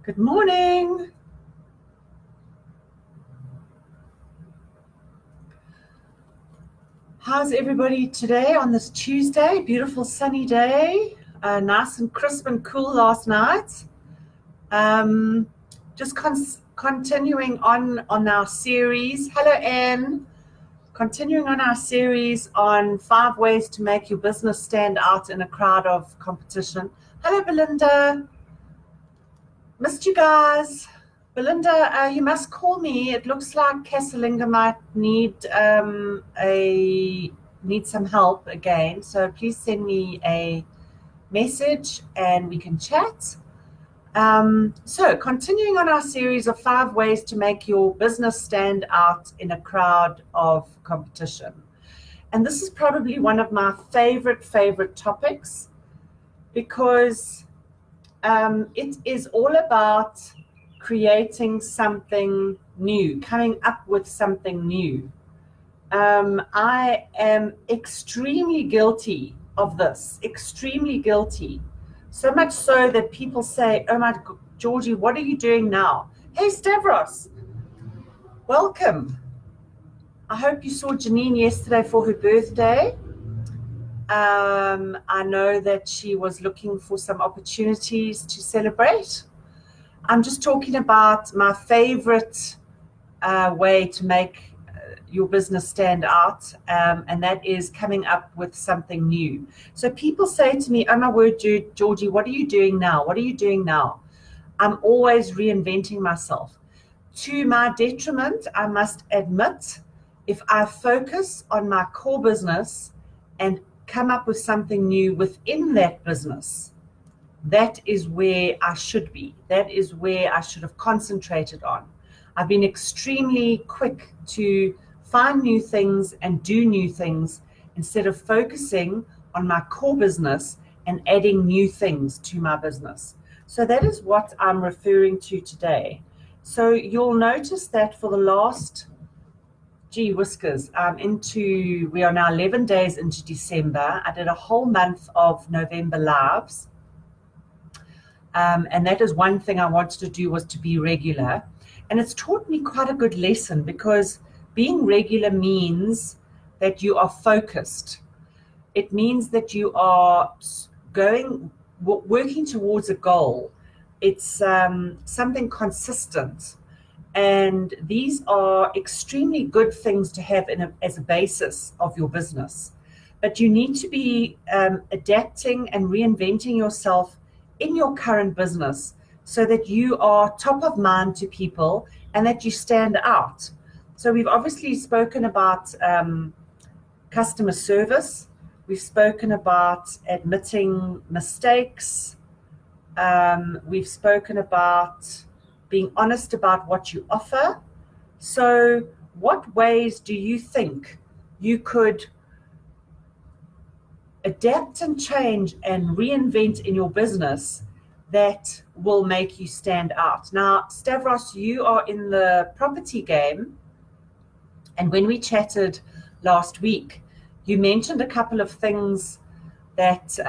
Good morning. How's everybody today on this Tuesday? Beautiful sunny day, nice and crisp and cool last night. Just continuing on our series. Hello, Anne. Continuing on our series on 5 ways to make your business stand out in a crowd of competition. Hello, Belinda. Missed you guys. Belinda, you must call me. It looks like Kesselinga might need some help again. So please send me a message and we can chat. So continuing on our series of 5 ways to make your business stand out in a crowd of competition. And this is probably one of my favorite topics because it is all about creating something new, coming up with something new. I am extremely guilty of this, extremely guilty. So much so that people say, oh my, Georgie, what are you doing now? Hey, Stavros, welcome. I hope you saw Janine yesterday for her birthday. I know that she was looking for some opportunities to celebrate. I'm just talking about my favorite way to make your business stand out, and that is coming up with something new. So people say to me, oh my word, Georgie, what are you doing now? What are you doing now? I'm always reinventing myself. To my detriment, I must admit, if I focus on my core business and come up with something new within that business, that is where I should be. That is where I should have concentrated on. I've been extremely quick to find new things and do new things instead of focusing on my core business and adding new things to my business. So that is what I'm referring to today. So you'll notice that for the last, gee whiskers, we are now 11 days into December. I did a whole month of November lives. And that is one thing I wanted to do, was to be regular. And it's taught me quite a good lesson, because being regular means that you are focused. It means that you are working towards a goal. It's something consistent. And these are extremely good things to have as a basis of your business. But you need to be adapting and reinventing yourself in your current business so that you are top of mind to people and that you stand out. So we've obviously spoken about customer service. We've spoken about admitting mistakes. We've spoken about being honest about what you offer. So what ways do you think you could adapt and change and reinvent in your business that will make you stand out? Now, Stavros, you are in the property game, and when we chatted last week, you mentioned a couple of things that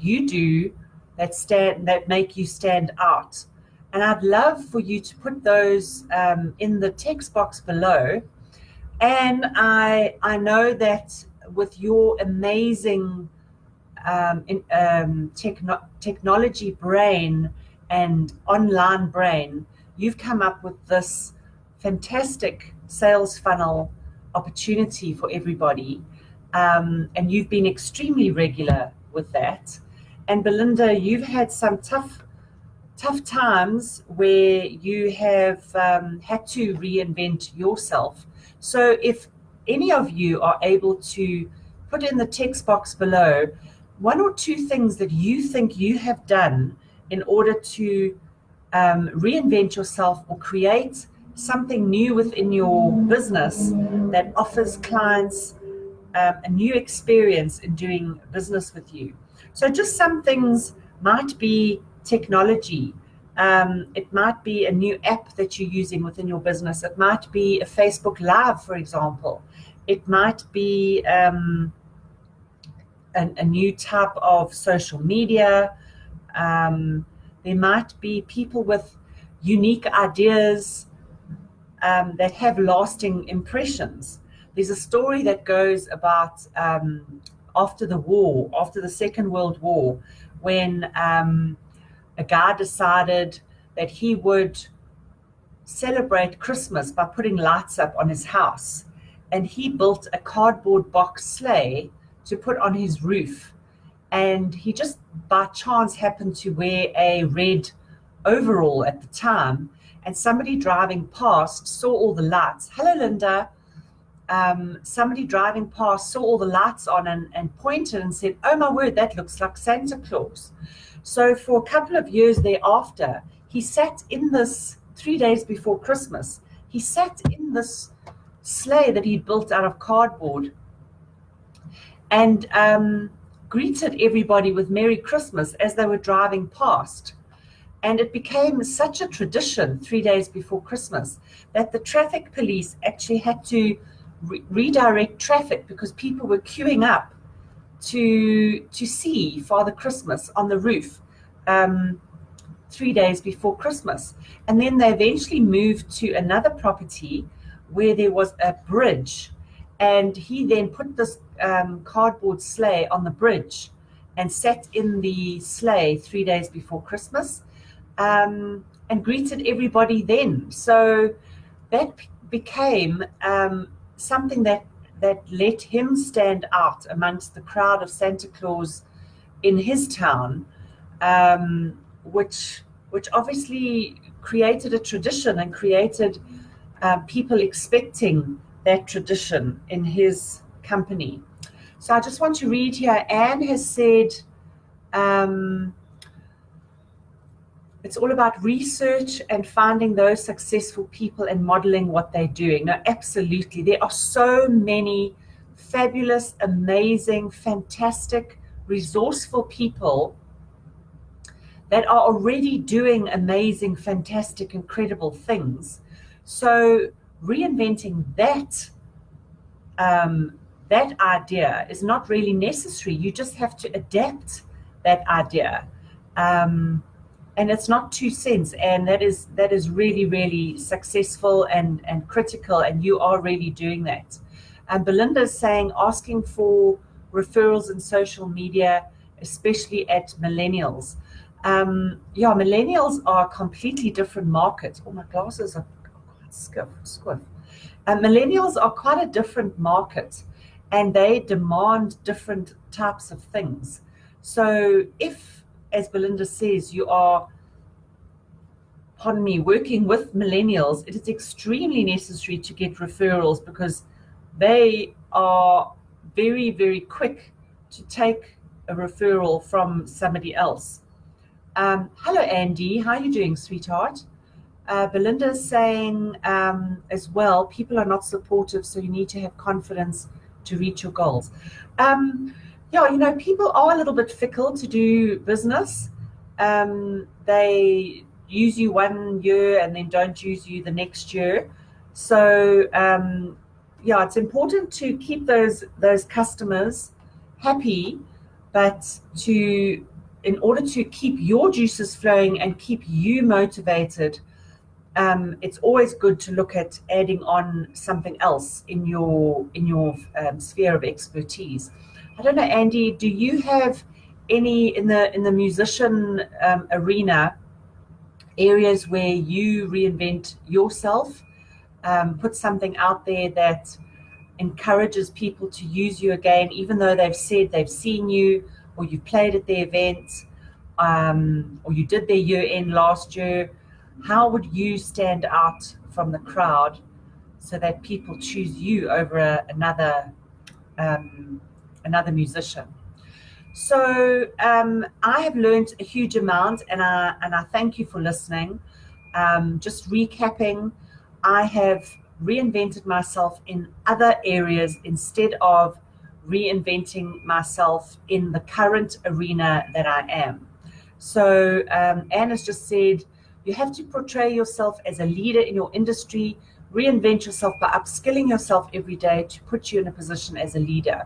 you do that make you stand out, and I'd love for you to put those in the text box below. And I know that with your amazing technology brain and online brain, you've come up with this fantastic sales funnel opportunity for everybody. And you've been extremely regular with that. And Belinda, you've had some tough times where you have had to reinvent yourself. So if any of you are able to put in the text box below 1 or 2 things that you think you have done in order to reinvent yourself or create something new within your business that offers clients a new experience in doing business with you. So just some things might be technology. It might be a new app that you're using within your business. It might be a Facebook Live, for example. It might be a new type of social media. There might be people with unique ideas that have lasting impressions. There's a story that goes about after the Second World War, when a guy decided that he would celebrate Christmas by putting lights up on his house. And he built a cardboard box sleigh to put on his roof. And he just by chance happened to wear a red overall at the time. And somebody driving past saw all the lights. Hello, Linda. Somebody driving past saw all the lights on and pointed and said, "Oh my word, that looks like Santa Claus." So for a couple of years thereafter, he sat in this 3 days before Christmas. He sat in this sleigh that he'd built out of cardboard and greeted everybody with Merry Christmas as they were driving past. And it became such a tradition 3 days before Christmas that the traffic police actually had to redirect traffic because people were queuing up to see Father Christmas on the roof 3 days before Christmas. And then they eventually moved to another property where there was a bridge. And he then put this cardboard sleigh on the bridge and sat in the sleigh 3 days before Christmas and greeted everybody then. So that became something that let him stand out amongst the crowd of Santa Claus in his town, which obviously created a tradition and created people expecting that tradition in his company. So I just want to read here. Anne has said, it's all about research and finding those successful people and modeling what they're doing. No, absolutely. There are so many fabulous, amazing, fantastic, resourceful people that are already doing amazing, fantastic, incredible things. So reinventing that idea is not really necessary. You just have to adapt that idea. And it's not 2 cents, and that is really, really successful and critical, and you are really doing that. And Belinda is saying, asking for referrals in social media, especially at millennials. Yeah, millennials are a completely different market. Oh, my glasses are quite squiff. Millennials are quite a different market, and they demand different types of things. So if, as Belinda says, you are, pardon me, working with millennials, it is extremely necessary to get referrals because they are very, very quick to take a referral from somebody else. Hello, Andy. How are you doing, sweetheart? Belinda is saying as well, people are not supportive, so you need to have confidence to reach your goals. Yeah, you know, people are a little bit fickle to do business. They use you 1 year and then don't use you the next year. So yeah, it's important to keep those customers happy, but in order to keep your juices flowing and keep you motivated, it's always good to look at adding on something else in your sphere of expertise. I don't know, Andy, do you have any in the musician arena areas where you reinvent yourself, put something out there that encourages people to use you again, even though they've said they've seen you, or you played at their events, or you did their year end last year? How would you stand out from the crowd so that people choose you over another musician? So I have learned a huge amount, and I thank you for listening. Just recapping, I have reinvented myself in other areas instead of reinventing myself in the current arena that I am. So Anne has just said, you have to portray yourself as a leader in your industry, reinvent yourself by upskilling yourself every day to put you in a position as a leader.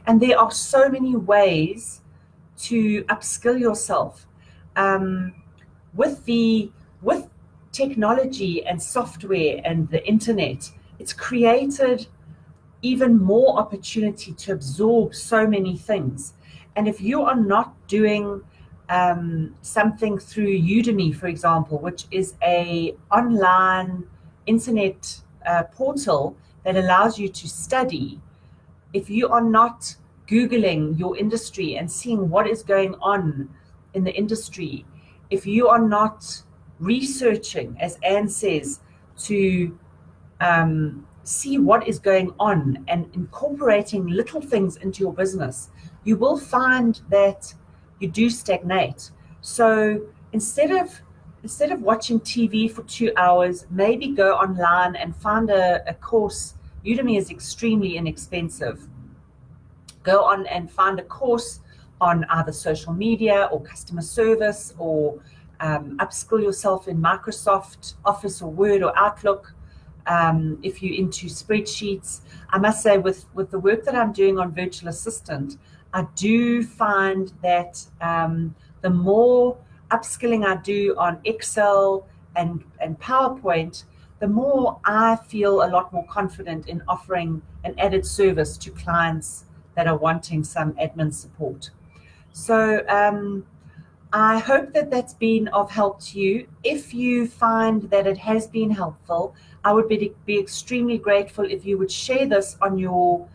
And there are so many ways to upskill yourself. with technology and software and the internet, it's created even more opportunity to absorb so many things. And if you are not doing something through Udemy, for example, which is a online internet portal that allows you to study, if you are not Googling your industry and seeing what is going on in the industry, if you are not researching, as Anne says, to see what is going on and incorporating little things into your business, you will find that you do stagnate. So instead of watching TV for 2 hours, maybe go online and find a course. Udemy is extremely inexpensive. Go on and find a course on either social media or customer service, or upskill yourself in Microsoft Office or Word or Outlook. If you're into spreadsheets, I must say with the work that I'm doing on Virtual Assistant, I do find that the more upskilling I do on Excel and PowerPoint, the more I feel a lot more confident in offering an added service to clients that are wanting some admin support. So I hope that that's been of help to you. If you find that it has been helpful, I would be extremely grateful if you would share this on your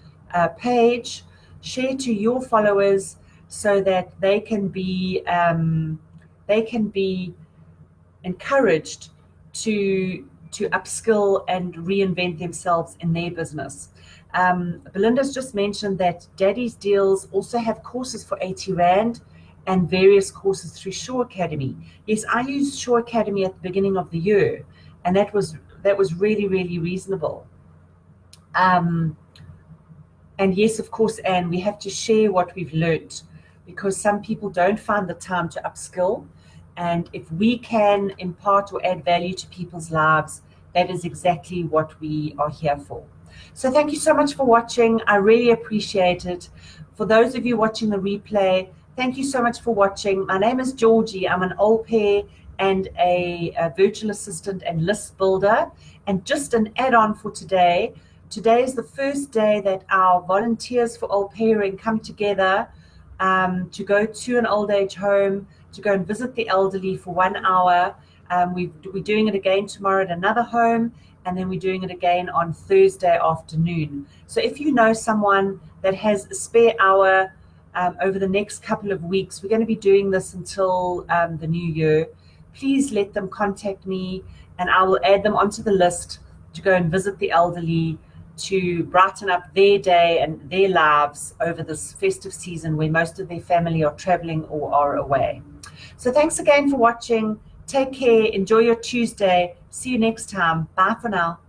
page, share to your followers, so that they can be encouraged to upskill and reinvent themselves in their business. Belinda's just mentioned that Daddy's Deals also have courses for 80 Rand and various courses through Shaw Academy. Yes, I used Shaw Academy at the beginning of the year, and that was really, really reasonable. And yes, of course, Anne, we have to share what we've learned, because some people don't find the time to upskill. And if we can impart or add value to people's lives, that is exactly what we are here for. So thank you so much for watching. I really appreciate it. For those of you watching the replay, thank you so much for watching. My name is Georgie. I'm an au pair and a virtual assistant and list builder. And just an add-on for today. Today is the first day that our volunteers for au pairing come together to go to an old age home, to go and visit the elderly for 1 hour. We're doing it again tomorrow at another home, and then we're doing it again on Thursday afternoon. So if you know someone that has a spare hour over the next couple of weeks, we're going to be doing this until the new year, please let them contact me, and I will add them onto the list to go and visit the elderly, to brighten up their day and their lives over this festive season where most of their family are traveling or are away. So thanks again for watching. Take care. Enjoy your Tuesday. See you next time. Bye for now.